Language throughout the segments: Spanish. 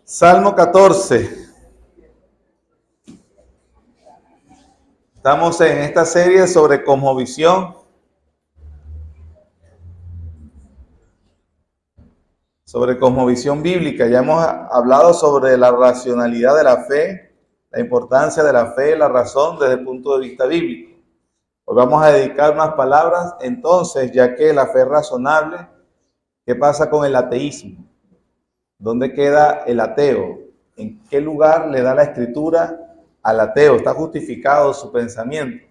Salmo 14. Estamos en esta serie sobre cosmovisión. Sobre cosmovisión bíblica. Ya hemos hablado sobre la racionalidad de la fe, la importancia de la fe, la razón desde el punto de vista bíblico. Hoy vamos a dedicar unas palabras, entonces, ya que la fe es razonable, ¿qué pasa con el ateísmo? ¿Dónde queda el ateo? ¿En qué lugar le da la escritura al ateo? ¿Está justificado su pensamiento?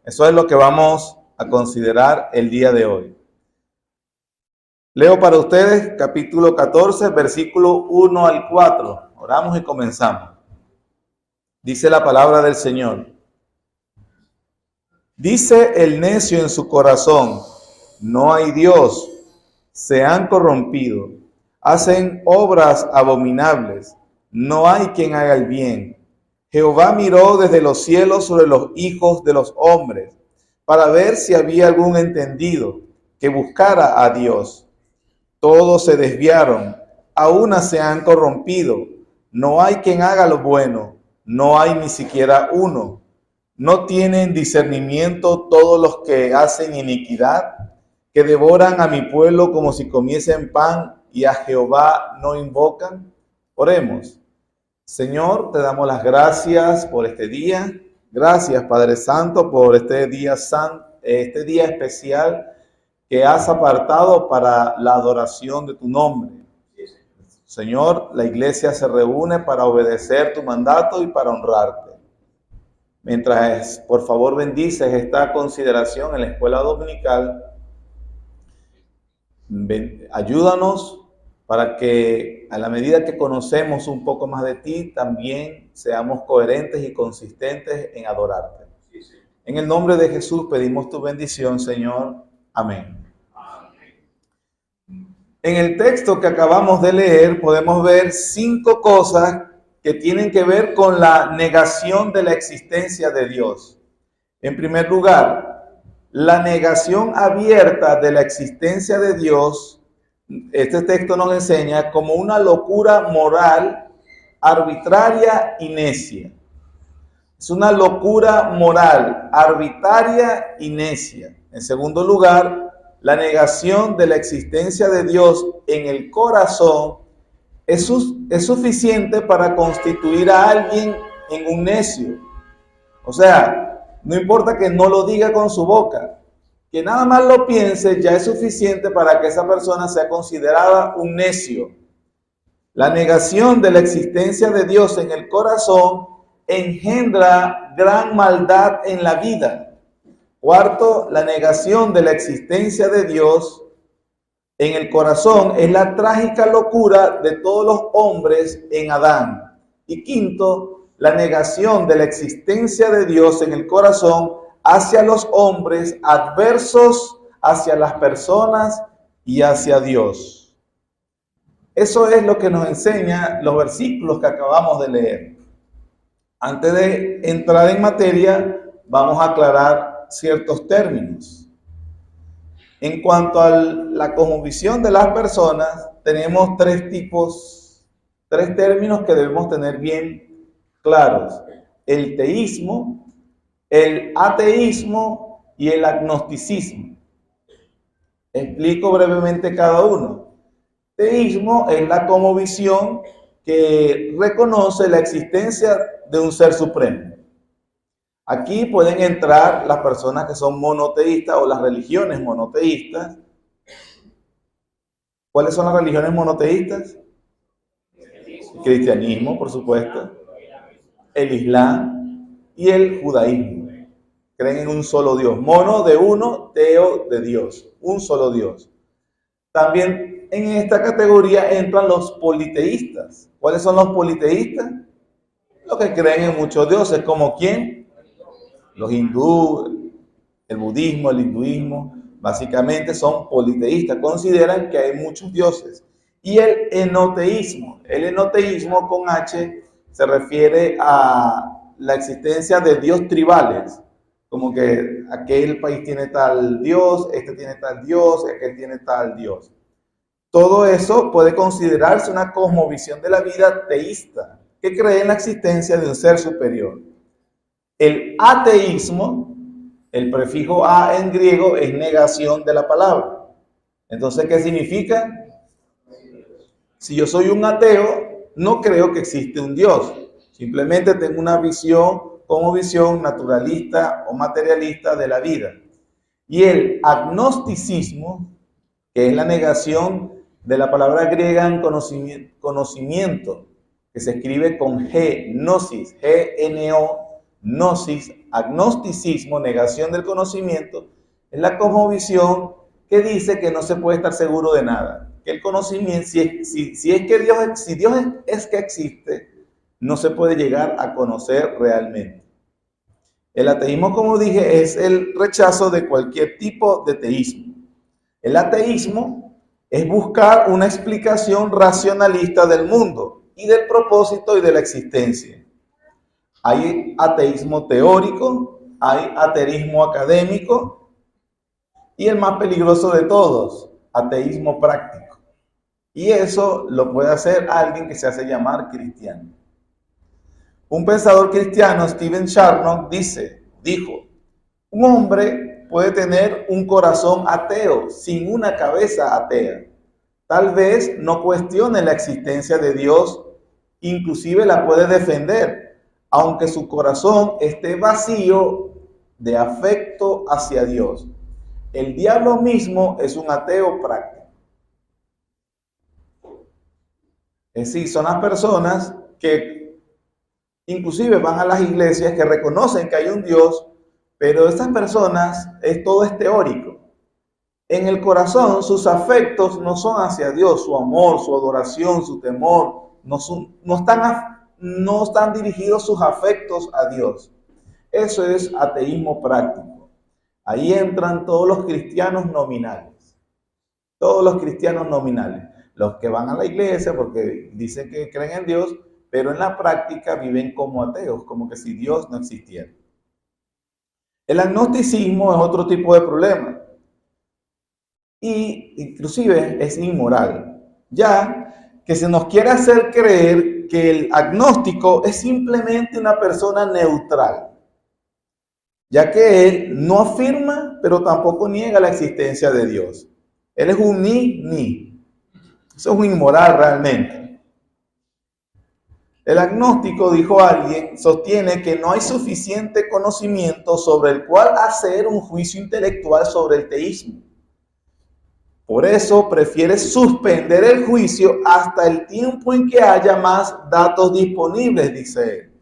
Eso es lo que vamos a considerar el día de hoy. Leo para ustedes capítulo 14, versículo 1 al 4. Oramos y comenzamos. Dice la palabra del Señor. Dice el necio en su corazón, no hay Dios, se han corrompido, hacen obras abominables, no hay quien haga el bien. Jehová miró desde los cielos sobre los hijos de los hombres, para ver si había algún entendido que buscara a Dios. Todos se desviaron, a una se han corrompido, no hay quien haga lo bueno, no hay ni siquiera uno. ¿No tienen discernimiento todos los que hacen iniquidad, que devoran a mi pueblo como si comiesen pan y a Jehová no invocan? Oremos. Señor, te damos las gracias por este día. Gracias, Padre Santo, por este día especial que has apartado para la adoración de tu nombre. Señor, la iglesia se reúne para obedecer tu mandato y para honrarte. Mientras, por favor, bendices esta consideración en la escuela dominical, ayúdanos para que a la medida que conocemos un poco más de ti, también seamos coherentes y consistentes en adorarte. En el nombre de Jesús pedimos tu bendición, Señor. Amén. En el texto que acabamos de leer podemos ver 5 cosas que tienen que ver con la negación de la existencia de Dios. En primer lugar, la negación abierta de la existencia de Dios, este texto nos enseña como una locura moral, arbitraria y necia. Es una locura moral, arbitraria y necia. En segundo lugar, la negación de la existencia de Dios en el corazón es suficiente para constituir a alguien en un necio. O sea, no importa que no lo diga con su boca, que nada más lo piense ya es suficiente para que esa persona sea considerada un necio. La negación de la existencia de Dios en el corazón engendra gran maldad en la vida. Cuarto, la negación de la existencia de Dios en el corazón es la trágica locura de todos los hombres en Adán. Y quinto, la negación de la existencia de Dios en el corazón hacia los hombres adversos, hacia las personas y hacia Dios. Eso es lo que nos enseña los versículos que acabamos de leer. Antes de entrar en materia, vamos a aclarar ciertos términos. En cuanto a la cosmovisión de las personas, tenemos 3 términos que debemos tener bien claros: el teísmo, el ateísmo y el agnosticismo. Explico brevemente cada uno. Teísmo es la cosmovisión que reconoce la existencia de un ser supremo. Aquí pueden entrar las personas que son monoteístas o las religiones monoteístas. ¿Cuáles son las religiones monoteístas? El cristianismo, por supuesto, el islam y el judaísmo. Creen en un solo Dios. Mono de uno, teo de Dios. Un solo Dios. También en esta categoría entran los politeístas. ¿Cuáles son los politeístas? Los que creen en muchos dioses. ¿Como quién? Los hindúes, el budismo, el hinduismo, básicamente son politeístas, consideran que hay muchos dioses. Y el enoteísmo con H se refiere a la existencia de dios tribales, como que aquel país tiene tal dios, este tiene tal dios, aquel tiene tal dios. Todo eso puede considerarse una cosmovisión de la vida teísta, que cree en la existencia de un ser superior. El ateísmo, el prefijo a en griego, es negación de la palabra. Entonces, ¿qué significa? Si yo soy un ateo, no creo que existe un Dios. Simplemente tengo una visión como visión naturalista o materialista de la vida. Y el agnosticismo, que es la negación de la palabra griega en conocimiento, que se escribe con G, gnosis, G-N-O, gnosis, agnosticismo, negación del conocimiento, es la cosmovisión que dice que no se puede estar seguro de nada. Que el conocimiento, si Dios es que existe, no se puede llegar a conocer realmente. El ateísmo, como dije, es el rechazo de cualquier tipo de teísmo. El ateísmo es buscar una explicación racionalista del mundo y del propósito y de la existencia. Hay ateísmo teórico, hay ateísmo académico y el más peligroso de todos, ateísmo práctico. Y eso lo puede hacer alguien que se hace llamar cristiano. Un pensador cristiano, Stephen Charnock, dijo, un hombre puede tener un corazón ateo sin una cabeza atea. Tal vez no cuestione la existencia de Dios, inclusive la puede defender, aunque su corazón esté vacío de afecto hacia Dios. El diablo mismo es un ateo práctico. Es decir, son las personas que inclusive van a las iglesias que reconocen que hay un Dios, pero estas personas todo es teórico. En el corazón sus afectos no son hacia Dios, su amor, su adoración, su temor, no están dirigidos sus afectos a Dios. Eso es ateísmo práctico. Ahí entran todos los cristianos nominales. Todos los cristianos nominales. Los que van a la iglesia porque dicen que creen en Dios, pero en la práctica viven como ateos, como que si Dios no existiera. El agnosticismo es otro tipo de problema. Y inclusive es inmoral, ya que se nos quiere hacer creer que el agnóstico es simplemente una persona neutral, ya que él no afirma, pero tampoco niega la existencia de Dios. Él es un ni. Eso es un inmoral realmente. El agnóstico, dijo alguien, sostiene que no hay suficiente conocimiento sobre el cual hacer un juicio intelectual sobre el teísmo. Por eso prefiere suspender el juicio hasta el tiempo en que haya más datos disponibles, dice él.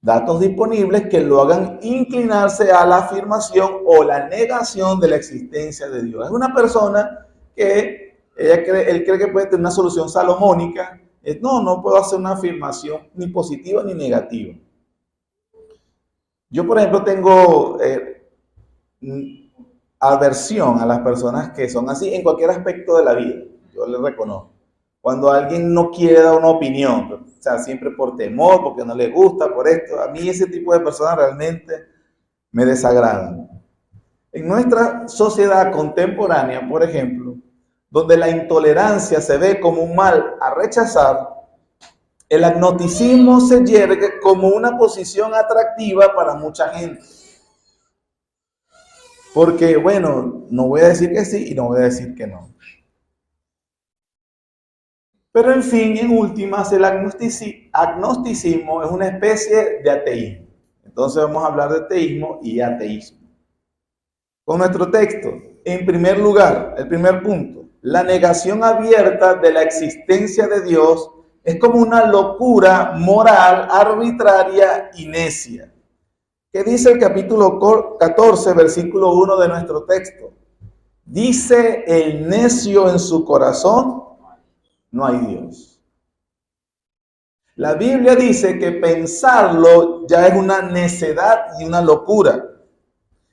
Datos disponibles que lo hagan inclinarse a la afirmación o la negación de la existencia de Dios. Es una persona que él cree que puede tener una solución salomónica. No puedo hacer una afirmación ni positiva ni negativa. Yo, por ejemplo, tengo aversión a las personas que son así en cualquier aspecto de la vida. Yo les reconozco. Cuando alguien no quiere dar una opinión, o sea, siempre por temor, porque no le gusta, por esto, a mí ese tipo de personas realmente me desagradan. En nuestra sociedad contemporánea, por ejemplo, donde la intolerancia se ve como un mal a rechazar, el agnosticismo se yergue como una posición atractiva para mucha gente. Porque, bueno, no voy a decir que sí y no voy a decir que no. Pero en fin, en últimas, el agnosticismo es una especie de ateísmo. Entonces vamos a hablar de teísmo y ateísmo. Con nuestro texto, en primer lugar, el primer punto, la negación abierta de la existencia de Dios es como una locura moral, arbitraria y necia. ¿Qué dice el capítulo 14, versículo 1 de nuestro texto? Dice el necio en su corazón, no hay Dios. La Biblia dice que pensarlo ya es una necedad y una locura.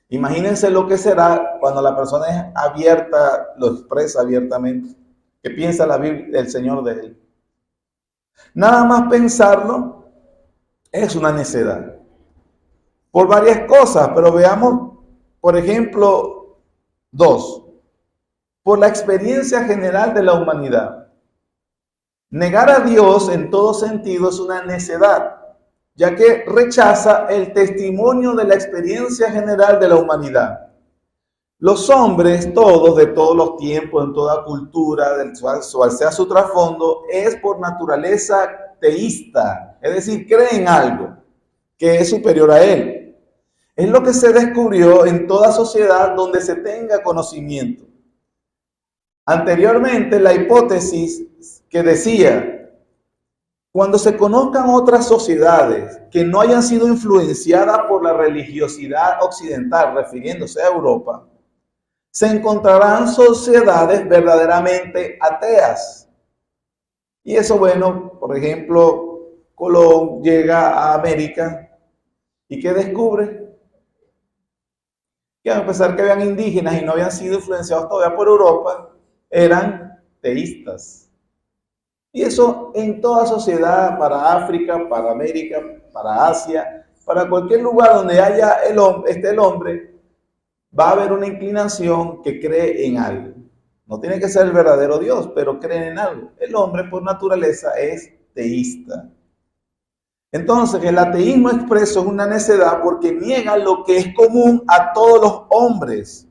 Imagínense lo que será cuando la persona es abierta, lo expresa abiertamente. ¿Qué piensa la Biblia, el Señor de él? Nada más pensarlo es una necedad. Por varias cosas, pero veamos, por ejemplo, dos. por la experiencia general de la humanidad. Negar a Dios en todo sentido es una necedad, ya que rechaza el testimonio de la experiencia general de la humanidad. Los hombres, todos, de todos los tiempos, en toda cultura, del cual sea su trasfondo, es por naturaleza teísta, es decir, cree en algo que es superior a él. Es lo que se descubrió en toda sociedad donde se tenga conocimiento. Anteriormente, la hipótesis que decía, cuando se conozcan otras sociedades que no hayan sido influenciadas por la religiosidad occidental, refiriéndose a Europa, se encontrarán sociedades verdaderamente ateas. Y eso, bueno, por ejemplo, Colón llega a América y ¿qué descubre? Que a pesar que habían indígenas y no habían sido influenciados todavía por Europa, eran teístas. Y eso en toda sociedad, para África, para América, para Asia, para cualquier lugar donde haya esté el hombre, va a haber una inclinación que cree en algo. No tiene que ser el verdadero Dios, pero creen en algo. El hombre por naturaleza es teísta. Entonces, el ateísmo expreso es una necedad porque niega lo que es común a todos los hombres.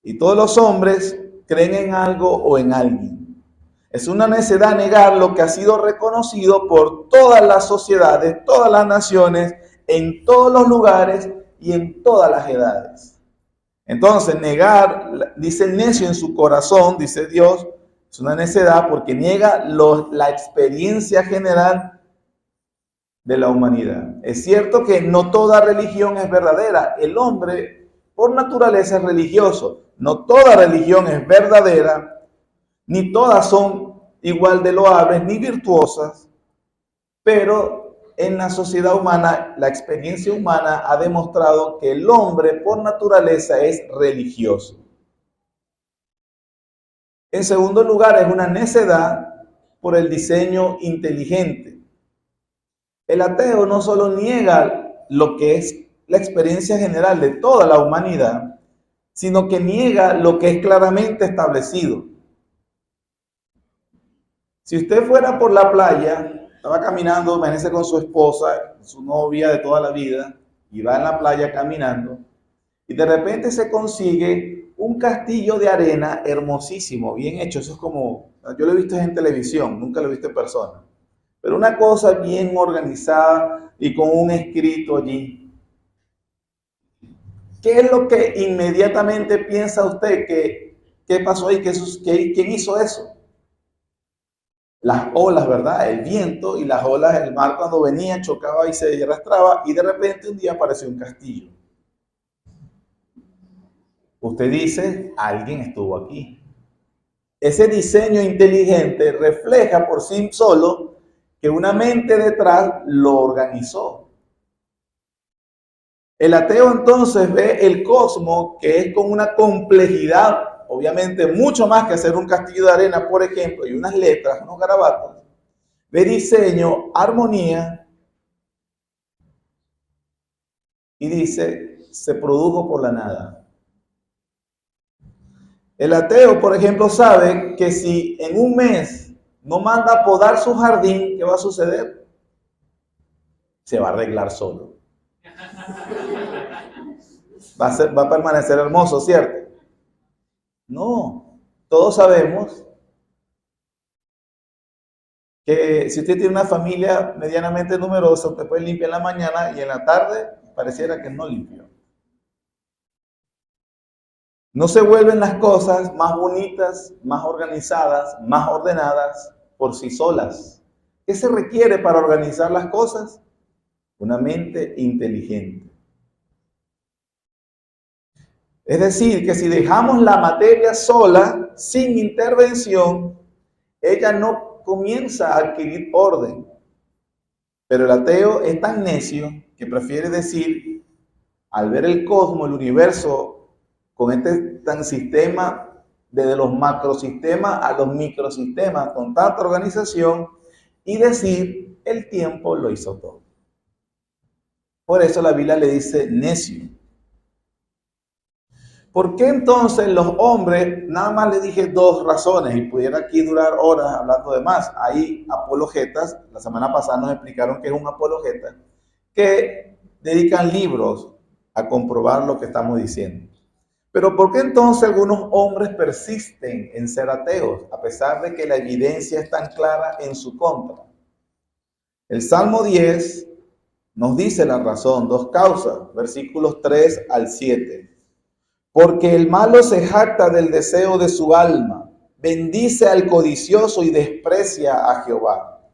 Y todos los hombres creen en algo o en alguien. Es una necedad negar lo que ha sido reconocido por todas las sociedades, todas las naciones, en todos los lugares y en todas las edades. Entonces, negar, dice el necio en su corazón, dice Dios, es una necedad porque niega la experiencia general de la humanidad. Es cierto que no toda religión es verdadera. El hombre, por naturaleza, es religioso. No toda religión es verdadera, ni todas son igual de loables ni virtuosas, pero en la sociedad humana, la experiencia humana ha demostrado que el hombre por naturaleza es religioso. En segundo lugar, es una necedad por el diseño inteligente. El ateo no solo niega lo que es la experiencia general de toda la humanidad, sino que niega lo que es claramente establecido. Si usted fuera por la playa, estaba caminando, imagínese con su esposa, su novia de toda la vida, y va en la playa caminando, y de repente se consigue un castillo de arena hermosísimo, bien hecho. Eso es como, yo lo he visto en televisión, nunca lo he visto en persona, pero una cosa bien organizada y con un escrito allí. ¿Qué es lo que inmediatamente piensa usted que pasó ahí? ¿Quién hizo eso? Las olas, ¿verdad? El viento y las olas, el mar cuando venía chocaba y se arrastraba y de repente un día apareció un castillo. Usted dice, alguien estuvo aquí. Ese diseño inteligente refleja por sí solo que una mente detrás lo organizó. El ateo entonces ve el cosmos, que es con una complejidad, obviamente mucho más que hacer un castillo de arena, por ejemplo, y unas letras, unos garabatos. Ve diseño, armonía, y dice, se produjo por la nada. El ateo, por ejemplo, sabe que si en un mes no manda a podar su jardín, ¿qué va a suceder? Se va a arreglar solo. Va a permanecer hermoso, ¿cierto? No, todos sabemos que si usted tiene una familia medianamente numerosa, usted puede limpiar en la mañana y en la tarde pareciera que no limpió. No se vuelven las cosas más bonitas, más organizadas, más ordenadas por sí solas. ¿Qué se requiere para organizar las cosas? Una mente inteligente. Es decir, que si dejamos la materia sola, sin intervención, ella no comienza a adquirir orden. Pero el ateo es tan necio que prefiere decir, al ver el cosmos, el universo, con este tan sistema, desde los macrosistemas a los microsistemas, con tanta organización, y decir, el tiempo lo hizo todo. Por eso la Biblia le dice necio. ¿Por qué entonces los hombres, nada más le dije dos razones y pudiera aquí durar horas hablando de más? Hay apologetas, la semana pasada nos explicaron qué es un apologeta, que dedican libros a comprobar lo que estamos diciendo. Pero ¿por qué entonces algunos hombres persisten en ser ateos, a pesar de que la evidencia es tan clara en su contra? El Salmo 10 nos dice la razón, dos causas, versículos 3 al 7. Porque el malo se jacta del deseo de su alma, bendice al codicioso y desprecia a Jehová.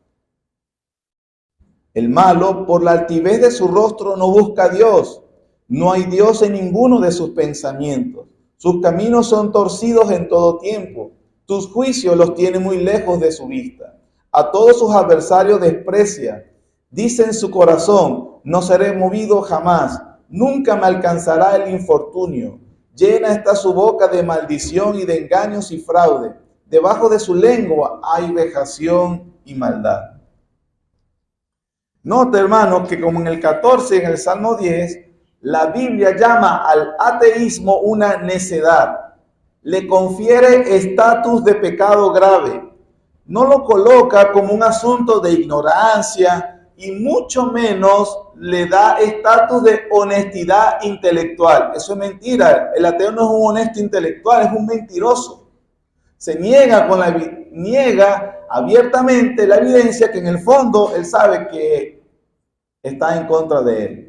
El malo, por la altivez de su rostro, no busca a Dios. No hay Dios en ninguno de sus pensamientos. Sus caminos son torcidos en todo tiempo. Tus juicios los tiene muy lejos de su vista. A todos sus adversarios desprecia. Dice en su corazón, no seré movido jamás. Nunca me alcanzará el infortunio. Llena está su boca de maldición y de engaños y fraude. Debajo de su lengua hay vejación y maldad. Nota, hermanos, que como en el 14 y en el Salmo 10, la Biblia llama al ateísmo una necedad. Le confiere estatus de pecado grave. No lo coloca como un asunto de ignorancia y mucho menos le da estatus de honestidad intelectual. Eso es mentira. El ateo no es un honesto intelectual, es un mentiroso. Se niega abiertamente la evidencia que en el fondo él sabe que está en contra de él.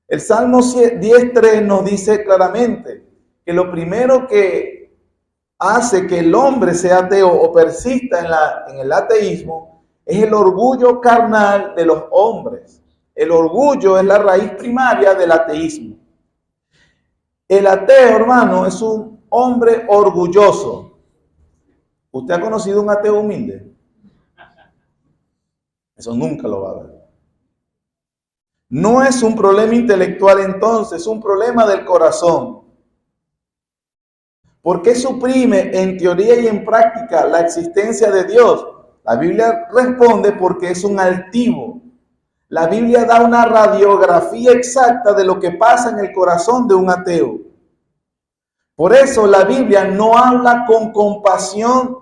El Salmo 10.3 nos dice claramente que lo primero que hace que el hombre sea ateo o persista en el ateísmo es el orgullo carnal de los hombres. El orgullo es la raíz primaria del ateísmo. El ateo, hermano, es un hombre orgulloso. ¿Usted ha conocido un ateo humilde? Eso nunca lo va a ver. No es un problema intelectual entonces, es un problema del corazón. ¿Por qué suprime en teoría y en práctica la existencia de Dios? La Biblia responde porque es un altivo. La Biblia da una radiografía exacta de lo que pasa en el corazón de un ateo. Por eso la Biblia no habla con compasión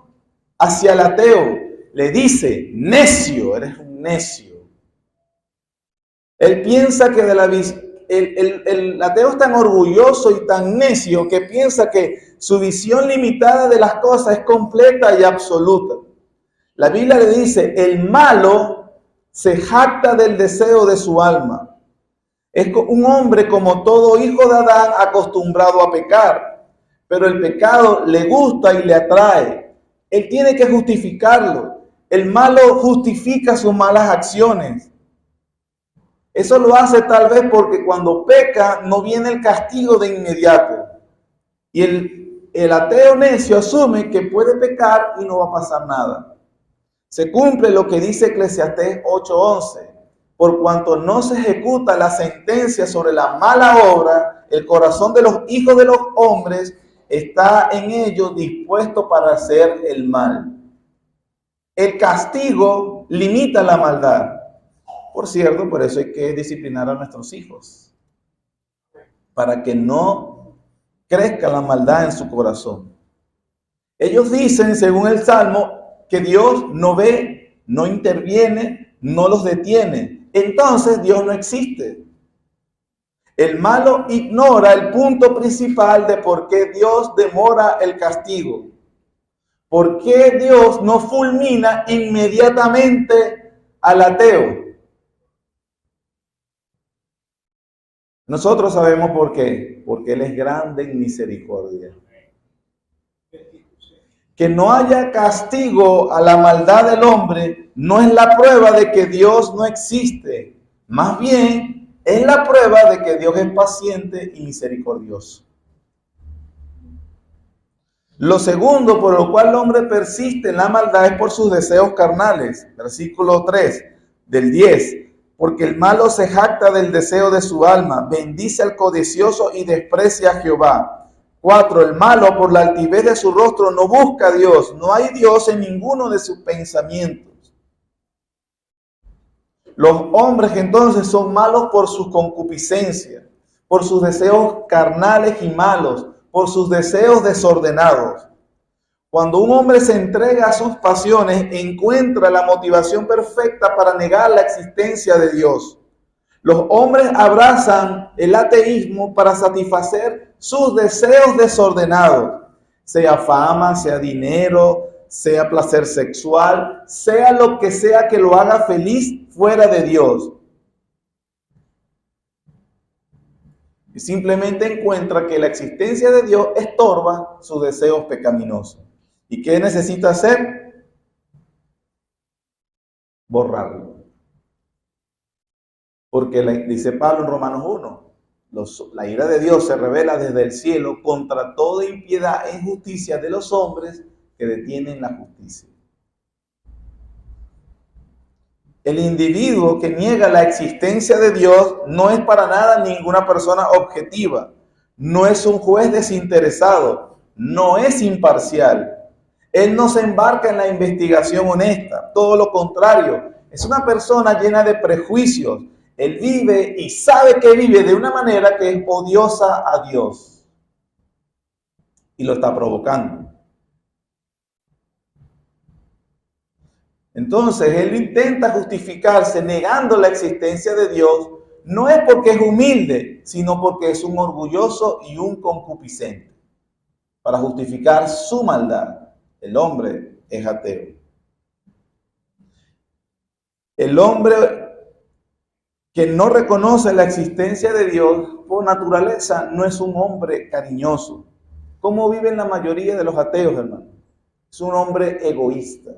hacia el ateo. Le dice, necio, eres un necio. Él piensa que el ateo es tan orgulloso y tan necio que piensa que su visión limitada de las cosas es completa y absoluta. La Biblia le dice, el malo se jacta del deseo de su alma. Es un hombre como todo hijo de Adán acostumbrado a pecar, pero el pecado le gusta y le atrae. Él tiene que justificarlo. El malo justifica sus malas acciones. Eso lo hace tal vez porque cuando peca no viene el castigo de inmediato. Y el ateo necio asume que puede pecar y no va a pasar nada. Se cumple lo que dice Eclesiastés 8:11. Por cuanto no se ejecuta la sentencia sobre la mala obra, el corazón de los hijos de los hombres está en ellos dispuesto para hacer el mal. El castigo limita la maldad. Por cierto, por eso hay que disciplinar a nuestros hijos, para que no crezca la maldad en su corazón. Ellos dicen, según el Salmo, que Dios no ve, no interviene, no los detiene. Entonces Dios no existe. El malo ignora el punto principal de por qué Dios demora el castigo. ¿Por qué Dios no fulmina inmediatamente al ateo? Nosotros sabemos por qué. Porque Él es grande en misericordia. Que no haya castigo a la maldad del hombre no es la prueba de que Dios no existe. Más bien, es la prueba de que Dios es paciente y misericordioso. Lo segundo por lo cual el hombre persiste en la maldad es por sus deseos carnales. Versículo 3 del 10. Porque el malo se jacta del deseo de su alma, bendice al codicioso y desprecia a Jehová. 4. El malo por la altivez de su rostro no busca a Dios, no hay Dios en ninguno de sus pensamientos. Los hombres entonces son malos por su concupiscencia, por sus deseos carnales y malos, por sus deseos desordenados. Cuando un hombre se entrega a sus pasiones, encuentra la motivación perfecta para negar la existencia de Dios. Los hombres abrazan el ateísmo para satisfacer sus deseos desordenados, sea fama, sea dinero, sea placer sexual, sea lo que sea que lo haga feliz fuera de Dios. Y simplemente encuentra que la existencia de Dios estorba sus deseos pecaminosos. ¿Y qué necesita hacer? Borrarlo. Porque dice Pablo en Romanos 1, la ira de Dios se revela desde el cielo contra toda impiedad e injusticia de los hombres que detienen la justicia. El individuo que niega la existencia de Dios no es para nada ninguna persona objetiva, no es un juez desinteresado, no es imparcial. Él no se embarca en la investigación honesta, todo lo contrario, es una persona llena de prejuicios. Él vive y sabe que vive de una manera que es odiosa a Dios y lo está provocando. Entonces, él intenta justificarse negando la existencia de Dios, no es porque es humilde, sino porque es un orgulloso y un concupiscente. Para justificar su maldad, el hombre es ateo. El hombre que no reconoce la existencia de Dios, por naturaleza, no es un hombre cariñoso. ¿Cómo viven la mayoría de los ateos, hermano? Es un hombre egoísta,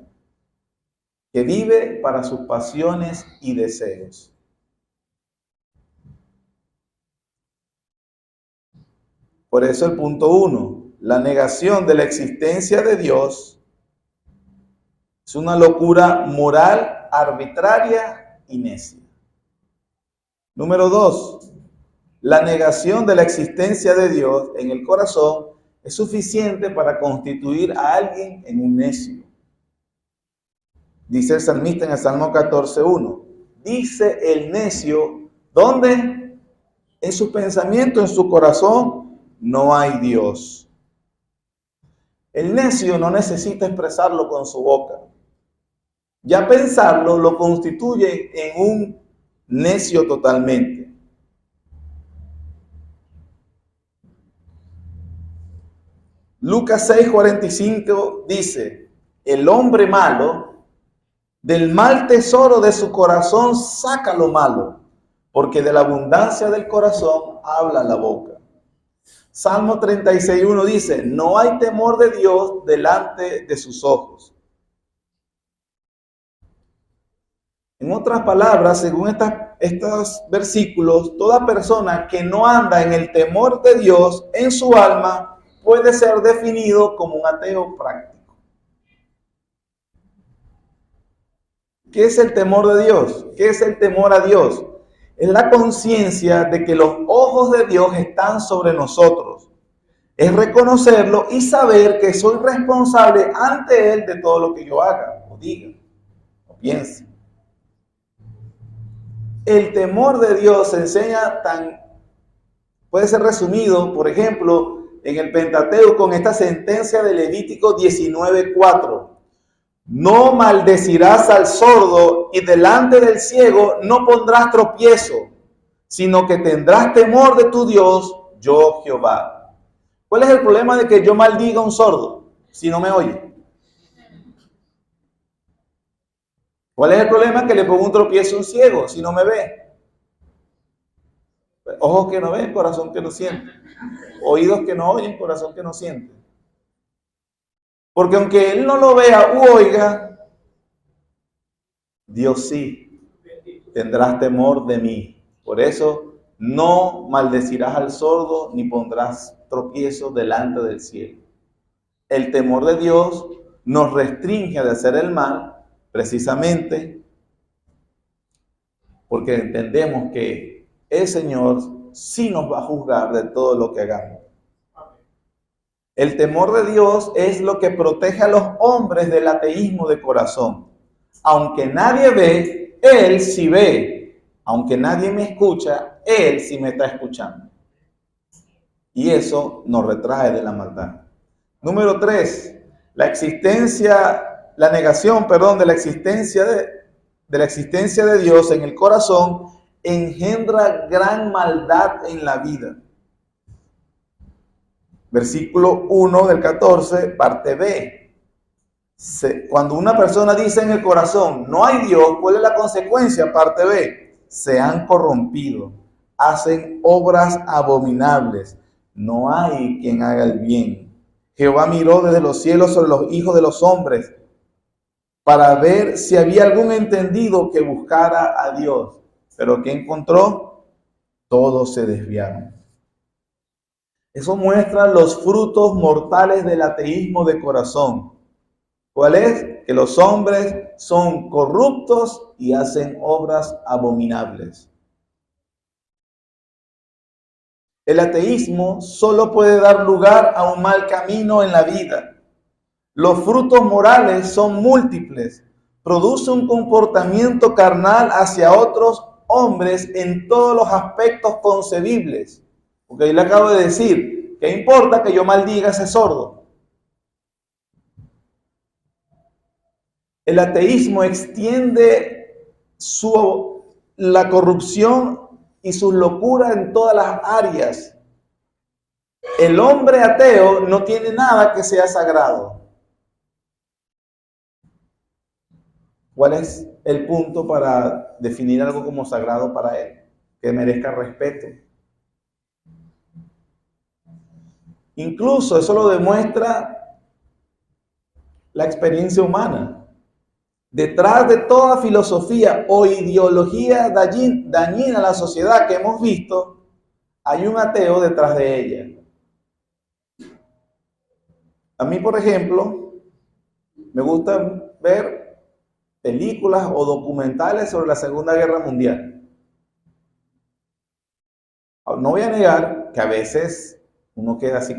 que vive para sus pasiones y deseos. Por eso el punto 1, la negación de la existencia de Dios es una locura moral, arbitraria y necia. Número 2, la negación de la existencia de Dios en el corazón es suficiente para constituir a alguien en un necio. Dice el salmista en el Salmo 14:1, dice el necio, ¿dónde? En su pensamiento, en su corazón, no hay Dios. El necio no necesita expresarlo con su boca. Ya pensarlo lo constituye en un necio totalmente. Lucas 6:45 dice, el hombre malo del mal tesoro de su corazón saca lo malo, porque de la abundancia del corazón habla la boca. Salmo 36:1 dice, no hay temor de Dios delante de sus ojos. En otras palabras, según estos versículos, toda persona que no anda en el temor de Dios en su alma puede ser definido como un ateo práctico. ¿Qué es el temor de Dios? ¿Qué es el temor a Dios? Es la conciencia de que los ojos de Dios están sobre nosotros. Es reconocerlo y saber que soy responsable ante Él de todo lo que yo haga, o diga, o piense. El temor de Dios se enseña puede ser resumido, por ejemplo, en el Pentateuco con esta sentencia de Levítico 19:4. No maldecirás al sordo y delante del ciego no pondrás tropiezo, sino que tendrás temor de tu Dios, yo Jehová. ¿Cuál es el problema de que yo maldiga a un sordo si no me oye? ¿Cuál es el problema que le pongo un tropiezo a un ciego si no me ve? Ojos que no ven, corazón que no siente. Oídos que no oyen, corazón que no siente. Porque aunque él no lo vea u oiga, Dios sí, tendrás temor de mí. Por eso no maldecirás al sordo ni pondrás tropiezo delante del cielo. El temor de Dios nos restringe de hacer el mal, precisamente porque entendemos que el Señor sí nos va a juzgar de todo lo que hagamos. El temor de Dios es lo que protege a los hombres del ateísmo de corazón. Aunque nadie ve, Él sí ve. Aunque nadie me escucha, Él sí me está escuchando. y eso nos retrae de la maldad. Número 3, la negación de la existencia de Dios en el corazón engendra gran maldad en la vida. Versículo 1 del 14, parte B. Cuando una persona dice en el corazón, no hay Dios, ¿cuál es la consecuencia? Parte B. Se han corrompido, hacen obras abominables, no hay quien haga el bien. Jehová miró desde los cielos sobre los hijos de los hombres para ver si había algún entendido que buscara a Dios. Pero ¿qué encontró? Todos se desviaron. Eso muestra los frutos mortales del ateísmo de corazón. ¿Cuál es? Que los hombres son corruptos y hacen obras abominables. El ateísmo solo puede dar lugar a un mal camino en la vida. Los frutos morales son múltiples. Produce un comportamiento carnal hacia otros hombres en todos los aspectos concebibles. Porque ahí le acabo de decir, ¿qué importa que yo maldiga a ese sordo? El ateísmo extiende la corrupción y sus locuras en todas las áreas. El hombre ateo no tiene nada que sea sagrado. ¿Cuál es el punto para definir algo como sagrado para él? Que merezca respeto. Incluso eso lo demuestra la experiencia humana. Detrás de toda filosofía o ideología dañina a la sociedad que hemos visto, hay un ateo detrás de ella. A mí, por ejemplo, me gusta ver películas o documentales sobre la Segunda Guerra Mundial. No voy a negar que a veces uno queda así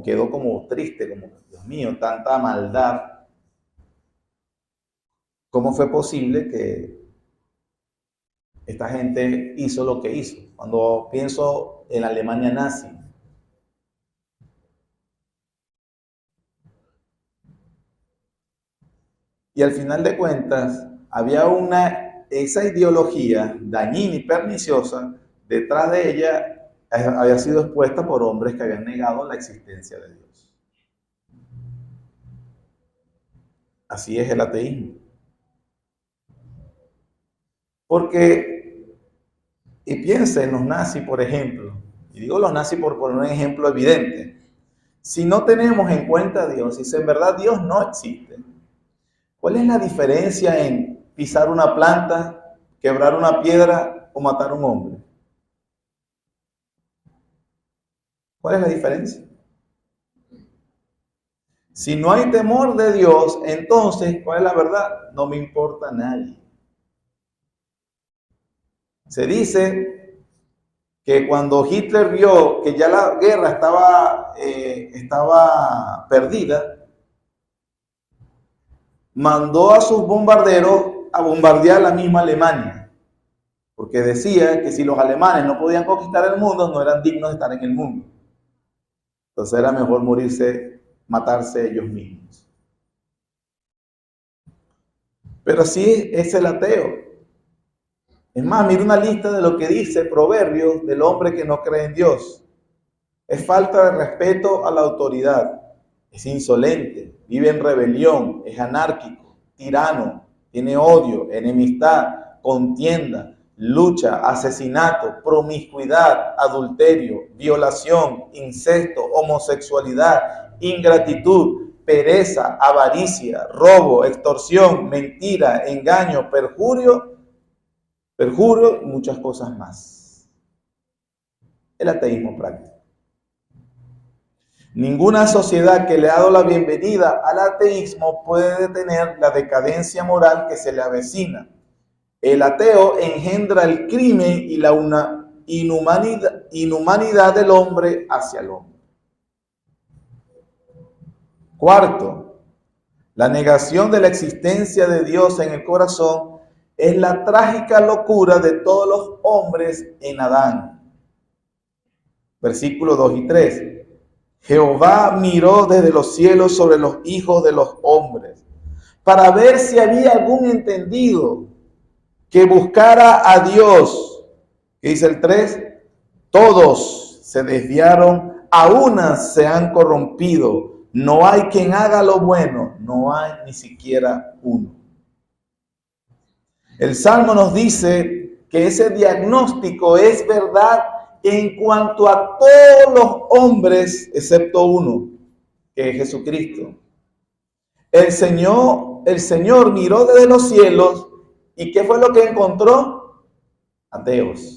quedó como triste, como, Dios mío, tanta maldad. ¿Cómo fue posible que esta gente hizo lo que hizo? Cuando pienso en la Alemania nazi. Y al final de cuentas, había esa ideología dañina y perniciosa, detrás de ella había sido expuesta por hombres que habían negado la existencia de Dios. Así es el ateísmo. Porque, y piensa en los nazis, por ejemplo, y digo los nazis por poner un ejemplo evidente, si no tenemos en cuenta a Dios, si en verdad Dios no existe, ¿cuál es la diferencia en pisar una planta, quebrar una piedra o matar a un hombre? ¿Cuál es la diferencia? Si no hay temor de Dios, entonces, ¿cuál es la verdad? No me importa a nadie. Se dice que cuando Hitler vio que ya la guerra estaba perdida, mandó a sus bombarderos a bombardear la misma Alemania, porque decía que si los alemanes no podían conquistar el mundo, no eran dignos de estar en el mundo. Entonces era mejor matarse ellos mismos. Pero así es el ateo. Es más, mira una lista de lo que dice Proverbios del hombre que no cree en Dios. Es falta de respeto a la autoridad, es insolente, vive en rebelión, es anárquico, tirano, tiene odio, enemistad, contienda, lucha, asesinato, promiscuidad, adulterio, violación, incesto, homosexualidad, ingratitud, pereza, avaricia, robo, extorsión, mentira, engaño, perjurio y muchas cosas más. El ateísmo práctico. Ninguna sociedad que le ha dado la bienvenida al ateísmo puede detener la decadencia moral que se le avecina. El ateo engendra el crimen y la inhumanidad del hombre hacia el hombre. Cuarto, la negación de la existencia de Dios en el corazón es la trágica locura de todos los hombres en Adán. Versículos 2 y 3. Jehová miró desde los cielos sobre los hijos de los hombres para ver si había algún entendido que buscara a Dios. ¿Qué dice el 3? Todos se desviaron, a una se han corrompido. No hay quien haga lo bueno, no hay ni siquiera uno. El Salmo nos dice que ese diagnóstico es verdad en cuanto a todos los hombres, excepto uno, que es Jesucristo. El Señor miró desde los cielos, ¿y qué fue lo que encontró? Ateos.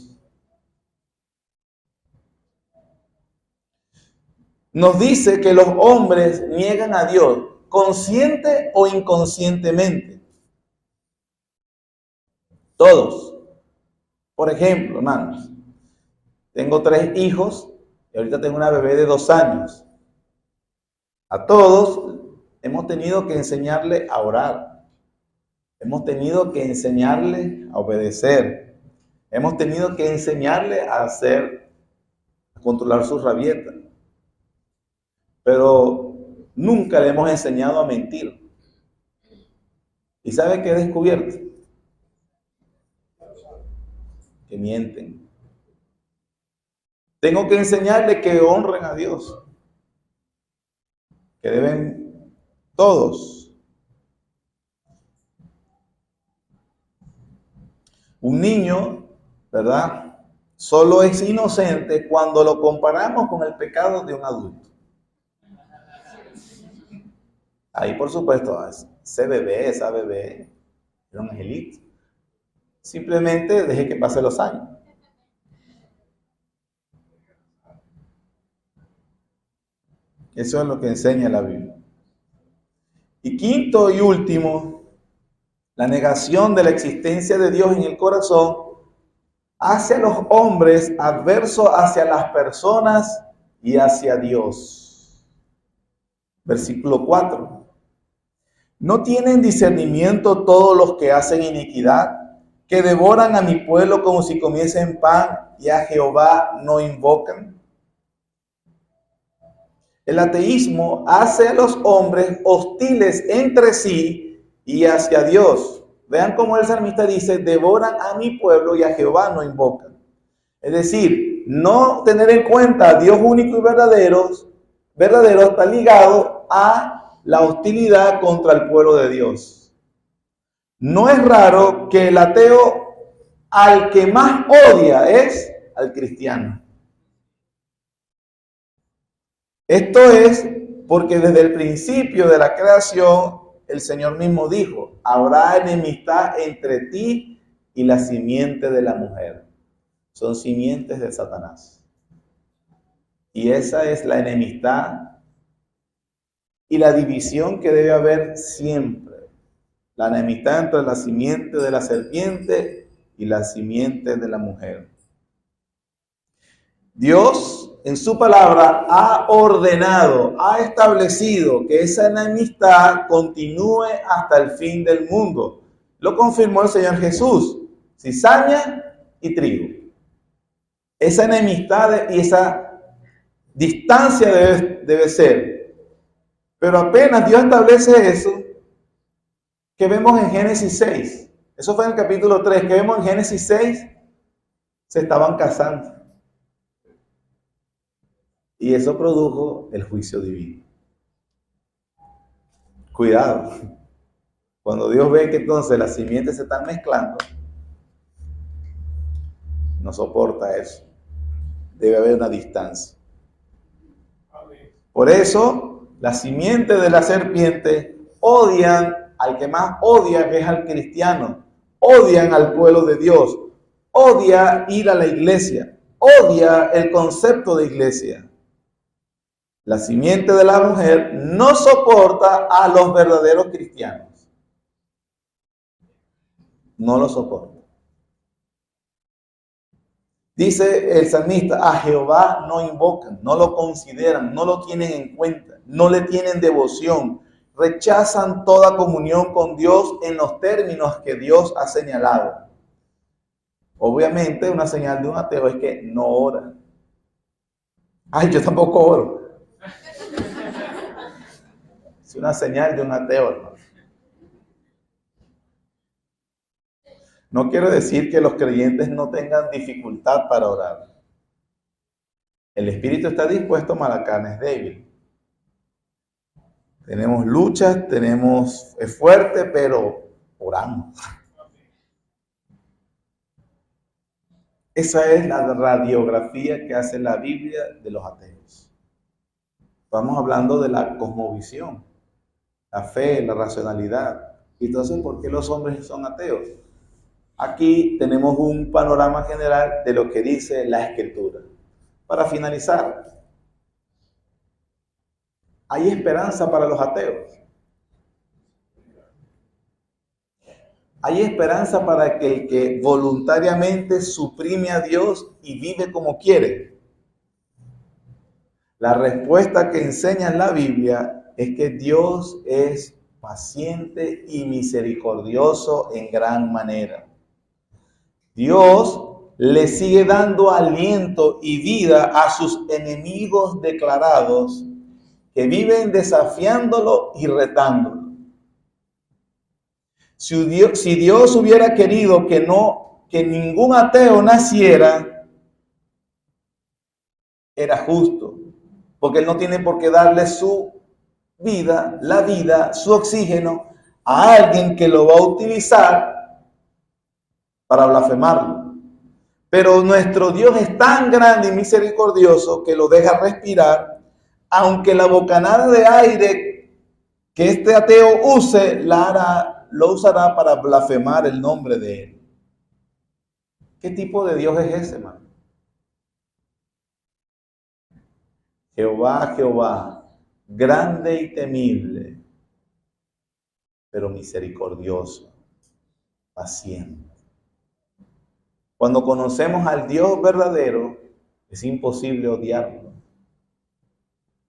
Nos dice que los hombres niegan a Dios, consciente o inconscientemente. Todos. Por ejemplo, hermanos, tengo 3 hijos y ahorita tengo una bebé de 2 años. A todos hemos tenido que enseñarle a orar. Hemos tenido que enseñarle a obedecer. Hemos tenido que enseñarle a controlar sus rabietas. Pero nunca le hemos enseñado a mentir. ¿Y sabe qué he descubierto? Que mienten. Tengo que enseñarle que honren a Dios. Que deben todos. Un niño, ¿verdad? Solo es inocente cuando lo comparamos con el pecado de un adulto. Ahí, por supuesto, esa bebé, era un angelito. Simplemente deje que pasen los años. Eso es lo que enseña la Biblia. Y quinto y último, la negación de la existencia de Dios en el corazón hace a los hombres adversos hacia las personas y hacia Dios. Versículo 4. ¿No tienen discernimiento todos los que hacen iniquidad, que devoran a mi pueblo como si comiesen pan y a Jehová no invocan? El ateísmo hace a los hombres hostiles entre sí y hacia Dios. Vean cómo el salmista dice, devoran a mi pueblo y a Jehová no invocan. Es decir, no tener en cuenta a Dios único y verdadero está ligado a la hostilidad contra el pueblo de Dios. No es raro que el ateo al que más odia es al cristiano. Esto es porque desde el principio de la creación el Señor mismo dijo, habrá enemistad entre ti y la simiente de la mujer. Son simientes de Satanás. Y esa es la enemistad y la división que debe haber siempre. La enemistad entre la simiente de la serpiente y la simiente de la mujer. Dios en su palabra ha ordenado, ha establecido que esa enemistad continúe hasta el fin del mundo. Lo confirmó el Señor Jesús. Cizaña y trigo. Esa enemistad y esa distancia debe ser. Pero apenas Dios establece eso, que vemos en Génesis 6. Eso fue en el capítulo 3, que vemos en Génesis 6, se estaban casando. Y eso produjo el juicio divino. Cuidado. Cuando Dios ve que entonces las simientes se están mezclando, no soporta eso. Debe haber una distancia. Por eso, las simientes de la serpiente odian al que más odia, que es al cristiano. Odian al pueblo de Dios. Odia ir a la iglesia. Odia el concepto de iglesia. La simiente de la mujer no soporta a los verdaderos cristianos. No lo soporta. Dice el salmista, a Jehová no invocan, no lo consideran, no lo tienen en cuenta, no le tienen devoción, rechazan toda comunión con Dios en los términos que Dios ha señalado. Obviamente, una señal de un ateo es que no ora. Ay, yo tampoco oro. Es una señal de un ateo, hermano. No quiero decir que los creyentes no tengan dificultad para orar. El espíritu está dispuesto, mas la carne es débil. Tenemos luchas, es fuerte, pero oramos. Esa es la radiografía que hace la Biblia de los ateos. Estamos hablando de la cosmovisión, la fe, la racionalidad. Entonces, ¿por qué los hombres son ateos? Aquí tenemos un panorama general de lo que dice la Escritura. Para finalizar, ¿hay esperanza para los ateos? ¿Hay esperanza para aquel que voluntariamente suprime a Dios y vive como quiere? La respuesta que enseña en la Biblia es que Dios es paciente y misericordioso en gran manera. Dios le sigue dando aliento y vida a sus enemigos declarados que viven desafiándolo y retándolo. Si Dios hubiera querido que ningún ateo naciera, era justo, porque Él no tiene por qué darle su vida, la vida, su oxígeno a alguien que lo va a utilizar para blasfemarlo. Pero nuestro Dios es tan grande y misericordioso que lo deja respirar, aunque la bocanada de aire que este ateo use lo usará para blasfemar el nombre de Él. ¿Qué tipo de Dios es ese, hermano? Jehová, Jehová, grande y temible, pero misericordioso, paciente. Cuando conocemos al Dios verdadero, es imposible odiarlo.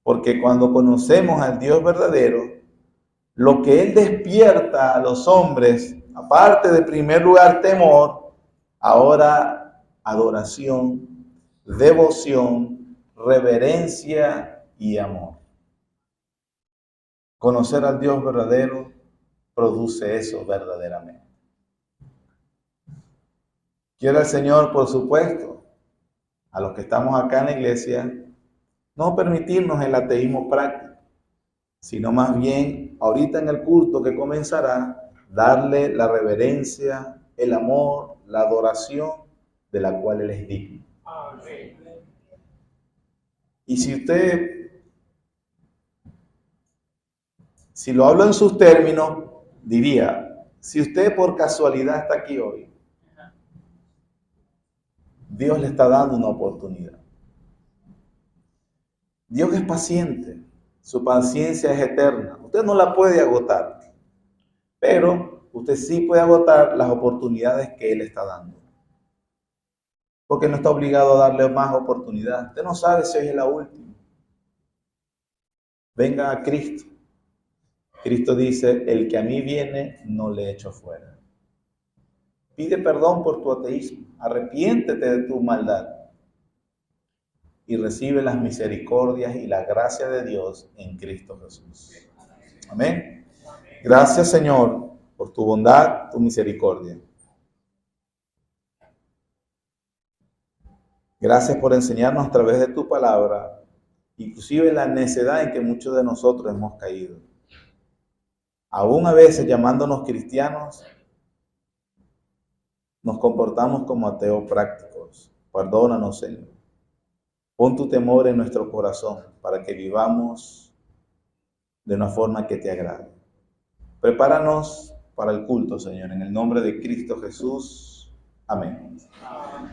Porque cuando conocemos al Dios verdadero, lo que Él despierta a los hombres, aparte de primer lugar temor, ahora adoración, devoción, reverencia y amor. Conocer al Dios verdadero produce eso verdaderamente. Quiero al Señor, por supuesto, a los que estamos acá en la iglesia, no permitirnos el ateísmo práctico, sino más bien, ahorita en el culto que comenzará, darle la reverencia, el amor, la adoración de la cual Él es digno. Amén. Y si lo hablo en sus términos, diría, si usted por casualidad está aquí hoy, Dios le está dando una oportunidad. Dios es paciente, su paciencia es eterna. Usted no la puede agotar, pero usted sí puede agotar las oportunidades que Él está dando. Porque no está obligado a darle más oportunidad. Usted no sabe si hoy es la última. Venga a Cristo. Cristo dice, el que a mí viene, no le echo fuera. Pide perdón por tu ateísmo. Arrepiéntete de tu maldad. Y recibe las misericordias y la gracia de Dios en Cristo Jesús. Amén. Gracias, Señor, por tu bondad, tu misericordia. Gracias por enseñarnos a través de tu palabra, inclusive la necedad en que muchos de nosotros hemos caído. Aún a veces llamándonos cristianos, nos comportamos como ateos prácticos. Perdónanos, Señor. Pon tu temor en nuestro corazón para que vivamos de una forma que te agrade. Prepáranos para el culto, Señor, en el nombre de Cristo Jesús. Amén. Amén.